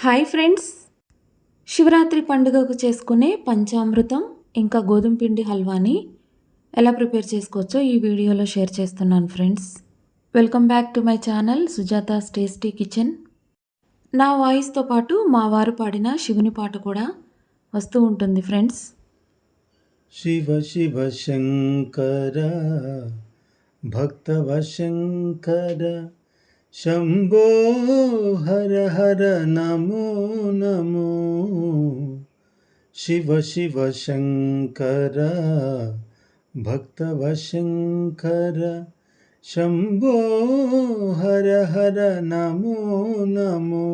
Hi friends, Shivaratri పండుగకు చేసుకునే పంచామృతం ఇంకా గోధుమ పిండి హల్వాని ఎలా ప్రిపేర్ చేసుకోవచ్చో ఈ వీడియోలో షేర్ చేస్తున్నాను friends. Welcome back to my channel Sujata's tasty kitchen. నా వాయిస్తో పాటు మా వారు పాడిన శివుని పాట కూడా వస్తూ ఉంటుంది ఫ్రెండ్స్. శివ శివ శంకర భక్తవ శంకర శంభో హర హర నమో నమో. శివ శివ శంకర భక్తవ శంకర శంభో హర హర నమో నమో.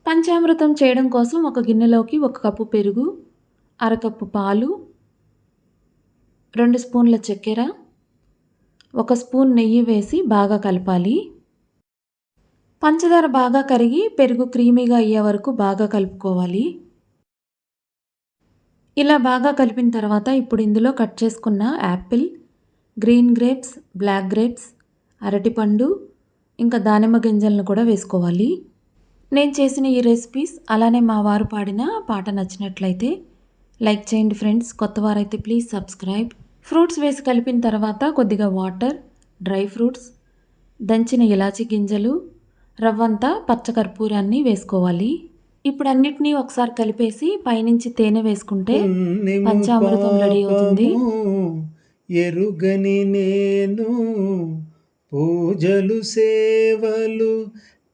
పంచామృతం చేయడం కోసం ఒక గిన్నెలోకి 1 కప్పు పెరుగు, అరకప్పు పాలు, 2 స్పూన్ల చక్కెర, 1 స్పూన్ నెయ్యి వేసి బాగా కలపాలి. పంచదార బాగా కరిగి పెరుగు క్రీమీగా అయ్యే వరకు బాగా కలుపుకోవాలి. ఇలా బాగా కలిపిన తర్వాత ఇప్పుడు ఇందులో కట్ చేసుకున్న apple, green grapes, black grapes, అరటిపండు ఇంకా దానిమ్మ గింజలను కూడా వేసుకోవాలి. నేను చేసిన ఈ రెసిపీస్ అలానే మా వారు పాడిన పాట నచ్చినట్లయితే లైక్ చేయండి ఫ్రెండ్స్. కొత్త వారైతే ప్లీజ్ సబ్స్క్రైబ్. ఫ్రూట్స్ వేసి కలిపిన తర్వాత కొద్దిగా వాటర్, డ్రై ఫ్రూట్స్, దంచిన ఇలాచీ గింజలు, రవ్వంతా పచ్చకర్పూరాన్ని వేసుకోవాలి. ఇప్పుడు అన్నిటినీ ఒకసారి కలిపేసి పైనుంచి తేనె వేసుకుంటే పంచామృతం రెడీ అవుతుంది. ఎరుగని నేను పూజలు సేవలు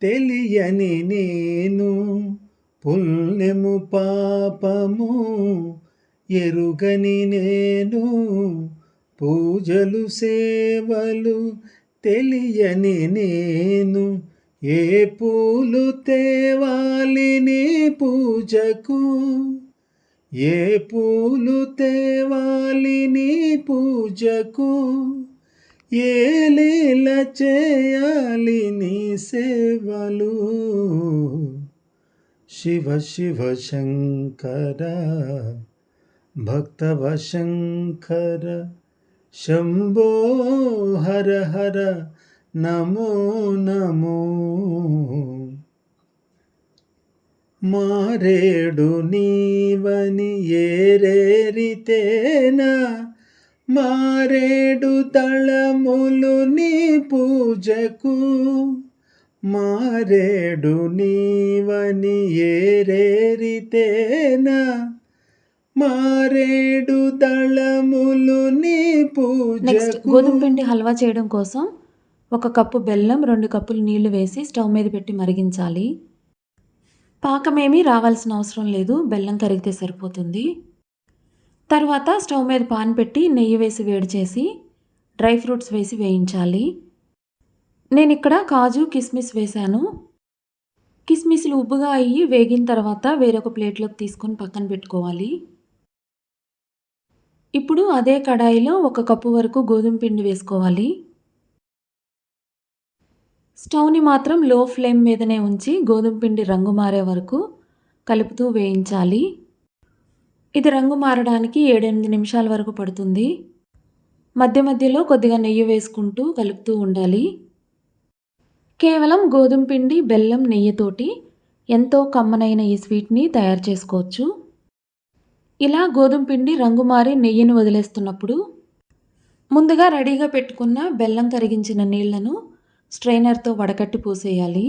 తెలియని నేను, పుణ్యము పాపము ఎరుగని నేను, పూజలు సేవలు తెలియని నేను. ఏ పూలు తేవాలి నీ పూజకు, ఏ పూలు తేవాలి నీ పూజకు, ఏ లీల చేయాలి నీ సేవలు. శివ శివ శంకర భక్తవ శంకర శంభో హర హర నమో నమో. మారేడు నీవని ఏరేరితేనా, మారేడు దళములు నీ పూజకు, మారేడు నీవని ఏరేరితేనా, మారేడు దళములు నీ పూజకు. గోధుమ పిండి హల్వా చేయడం కోసం 1 కప్పు బెల్లం, 2 కప్పులు నీళ్లు వేసి స్టవ్ మీద పెట్టి మరిగించాలి. పాకమేమీ రావాల్సిన అవసరం లేదు, బెల్లం కరిగితే సరిపోతుంది. తర్వాత స్టవ్ మీద పాన్ పెట్టి నెయ్యి వేసి వేడి చేసి డ్రై ఫ్రూట్స్ వేసి వేయించాలి. నేను ఇక్కడ కాజు, కిస్మిస్ వేశాను. కిస్మిస్లు ఉబ్బుగా అయ్యి వేగిన తర్వాత వేరొక ప్లేట్లోకి తీసుకొని పక్కన పెట్టుకోవాలి. ఇప్పుడు అదే కడాయిలో 1 కప్పు వరకు గోధుమ పిండి వేసుకోవాలి. స్టవ్ని మాత్రం లో ఫ్లేమ్ మీదనే ఉంచి గోధుమ పిండి రంగు మారే వరకు కలుపుతూ వేయించాలి. ఇది రంగు మారడానికి 7-8 నిమిషాల వరకు పడుతుంది. మధ్య మధ్యలో కొద్దిగా నెయ్యి వేసుకుంటూ కలుపుతూ ఉండాలి. కేవలం గోధుమ పిండి, బెల్లం, నెయ్యితోటి ఎంతో కమ్మనైన ఈ స్వీట్ని తయారు చేసుకోవచ్చు. ఇలా గోధుమ పిండి రంగు మారి నెయ్యిని వదిలేస్తున్నప్పుడు ముందుగా రెడీగా పెట్టుకున్న బెల్లం కరిగించిన నీళ్లను స్ట్రైనర్తో వడకట్టి పోసేయాలి.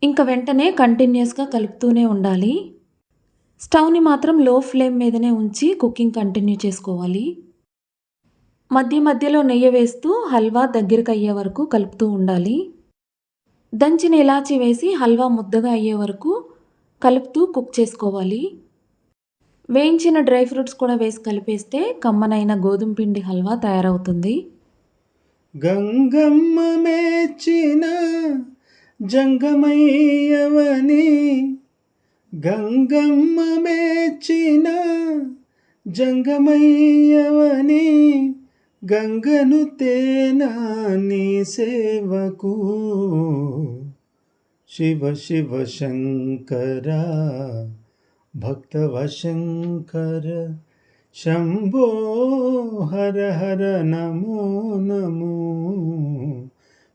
ఇంకా వెంటనే కంటిన్యూస్గా కలుపుతూనే ఉండాలి. స్టవ్ని మాత్రం లో ఫ్లేమ్ మీదనే ఉంచి కుకింగ్ కంటిన్యూ చేసుకోవాలి. మధ్య మధ్యలో నెయ్యి వేస్తూ హల్వా దగ్గరికి అయ్యే వరకు కలుపుతూ ఉండాలి. దంచిన ఇలాచీ వేసి హల్వా ముద్దగా అయ్యే వరకు కలుపుతూ కుక్ చేసుకోవాలి. వేయించిన డ్రై ఫ్రూట్స్ కూడా వేసి కలిపేస్తే కమ్మనైన గోధుమ పిండి హల్వా తయారవుతుంది. గంగమ్మ మెచ్చిన జంగమయ్యవని, గంగమ్మ మెచ్చిన జంగమయ్యవని, గంగను తేనా నీ సేవకు. శివ శివ శంకర భక్తవ శంకర శంభో హర హర నమో నమో.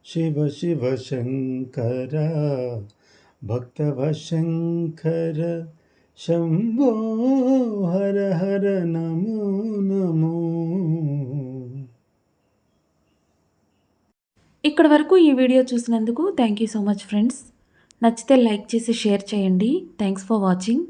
శివ శివ శంకర భక్తవశంకర శంభో హర హర నమో నమో. ఇక్కడ వరకు ఈ వీడియో చూసినందుకు thank you so much friends. నచ్చితే లైక్ చేసి షేర్ చేయండి. Thanks for watching.